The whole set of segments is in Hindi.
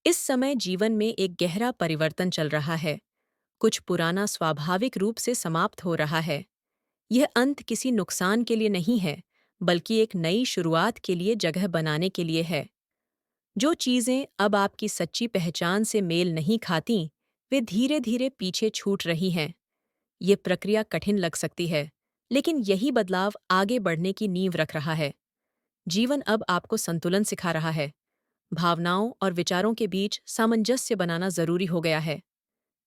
इस समय जीवन में एक गहरा परिवर्तन चल रहा है। कुछ पुराना स्वाभाविक रूप से समाप्त हो रहा है। यह अंत किसी नुकसान के लिए नहीं है, बल्कि एक नई शुरुआत के लिए जगह बनाने के लिए है। जो चीजें अब आपकी सच्ची पहचान से मेल नहीं खातीं, वे धीरे धीरे पीछे छूट रही हैं। ये प्रक्रिया कठिन लग सकती है, लेकिन यही बदलाव आगे बढ़ने की नींव रख रहा है। जीवन अब आपको संतुलन सिखा रहा है। भावनाओं और विचारों के बीच सामंजस्य बनाना जरूरी हो गया है।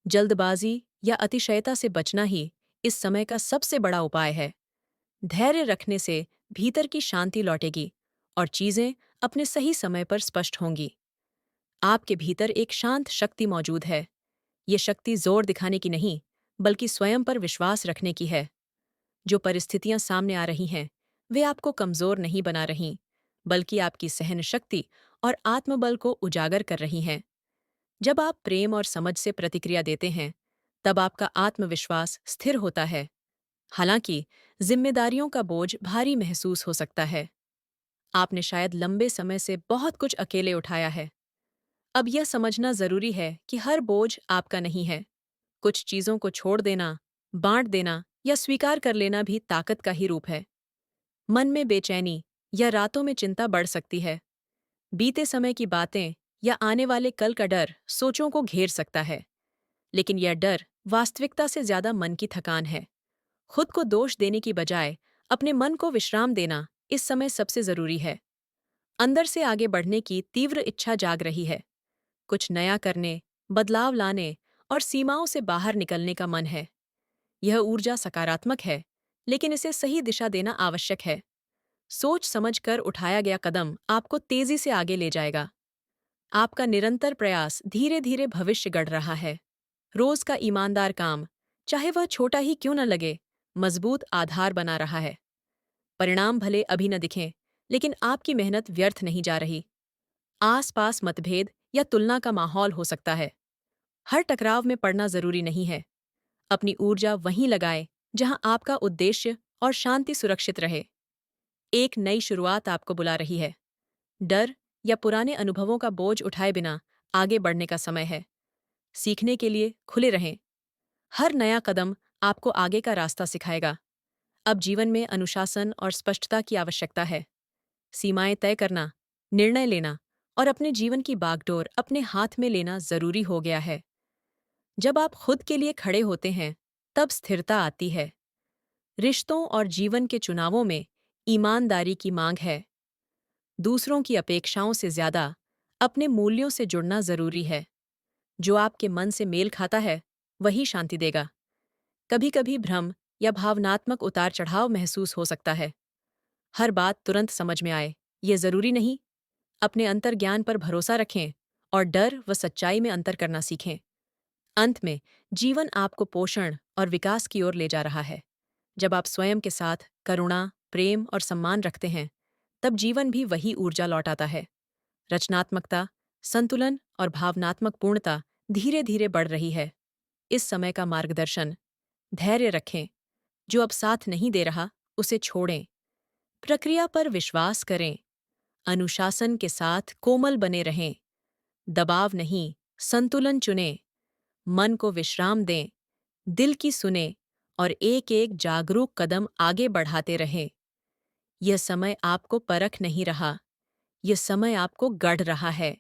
जल्दबाजी या अतिशयता से बचना ही इस समय का सबसे बड़ा उपाय है। धैर्य रखने से भीतर की शांति लौटेगी और चीजें अपने सही समय पर स्पष्ट होंगी। आपके भीतर एक शांत शक्ति मौजूद है। ये शक्ति जोर दिखाने की नहीं, बल्कि स्वयं पर विश्वास रखने की है। जो परिस्थितियां सामने आ रही हैं, वे आपको कमजोर नहीं बना रहीं, बल्कि आपकी सहन शक्ति और आत्मबल को उजागर कर रही हैं। जब आप प्रेम और समझ से प्रतिक्रिया देते हैं, तब आपका आत्मविश्वास स्थिर होता है। हालांकि जिम्मेदारियों का बोझ भारी महसूस हो सकता है। आपने शायद लंबे समय से बहुत कुछ अकेले उठाया है। अब यह समझना जरूरी है कि हर बोझ आपका नहीं है। कुछ चीजों को छोड़ देना, बांट देना या स्वीकार कर लेना भी ताकत का ही रूप है। मन में बेचैनी या रातों में चिंता बढ़ सकती है। बीते समय की बातें या आने वाले कल का डर सोचों को घेर सकता है, लेकिन यह डर वास्तविकता से ज्यादा मन की थकान है। खुद को दोष देने की बजाय अपने मन को विश्राम देना इस समय सबसे जरूरी है। अंदर से आगे बढ़ने की तीव्र इच्छा जाग रही है। कुछ नया करने, बदलाव लाने और सीमाओं से बाहर निकलने का मन है। यह ऊर्जा सकारात्मक है, लेकिन इसे सही दिशा देना आवश्यक है। सोच समझ कर उठाया गया कदम आपको तेजी से आगे ले जाएगा। आपका निरंतर प्रयास धीरे धीरे भविष्य गढ़ रहा है। रोज का ईमानदार काम, चाहे वह छोटा ही क्यों न लगे, मजबूत आधार बना रहा है। परिणाम भले अभी न दिखें, लेकिन आपकी मेहनत व्यर्थ नहीं जा रही। आस-पास मतभेद या तुलना का माहौल हो सकता है। हर टकराव में पड़ना जरूरी नहीं है। अपनी ऊर्जा वहीं लगाएं जहां आपका उद्देश्य और शांति सुरक्षित रहे। एक नई शुरुआत आपको बुला रही है। डर या पुराने अनुभवों का बोझ उठाए बिना आगे बढ़ने का समय है। सीखने के लिए खुले रहें। हर नया कदम आपको आगे का रास्ता सिखाएगा। अब जीवन में अनुशासन और स्पष्टता की आवश्यकता है। सीमाएं तय करना, निर्णय लेना और अपने जीवन की बागडोर अपने हाथ में लेना जरूरी हो गया है। जब आप खुद के लिए खड़े होते हैं, तब स्थिरता आती है। रिश्तों और जीवन के चुनावों में ईमानदारी की मांग है। दूसरों की अपेक्षाओं से ज्यादा अपने मूल्यों से जुड़ना जरूरी है। जो आपके मन से मेल खाता है, वही शांति देगा। कभी कभी भ्रम या भावनात्मक उतार चढ़ाव महसूस हो सकता है। हर बात तुरंत समझ में आए, ये जरूरी नहीं। अपने अंतर्ज्ञान पर भरोसा रखें और डर व सच्चाई में अंतर करना सीखें। अंत में जीवन आपको पोषण और विकास की ओर ले जा रहा है। जब आप स्वयं के साथ करुणा, प्रेम और सम्मान रखते हैं, तब जीवन भी वही ऊर्जा लौटाता है। रचनात्मकता, संतुलन और भावनात्मक पूर्णता धीरे धीरे बढ़ रही है। इस समय का मार्गदर्शन, धैर्य रखें। जो अब साथ नहीं दे रहा, उसे छोड़ें। प्रक्रिया पर विश्वास करें। अनुशासन के साथ कोमल बने रहें। दबाव नहीं, संतुलन चुनें। मन को विश्राम दें, दिल की सुने और एक एक जागरूक कदम आगे बढ़ाते रहें। यह समय आपको परख नहीं रहा, यह समय आपको गढ़ रहा है।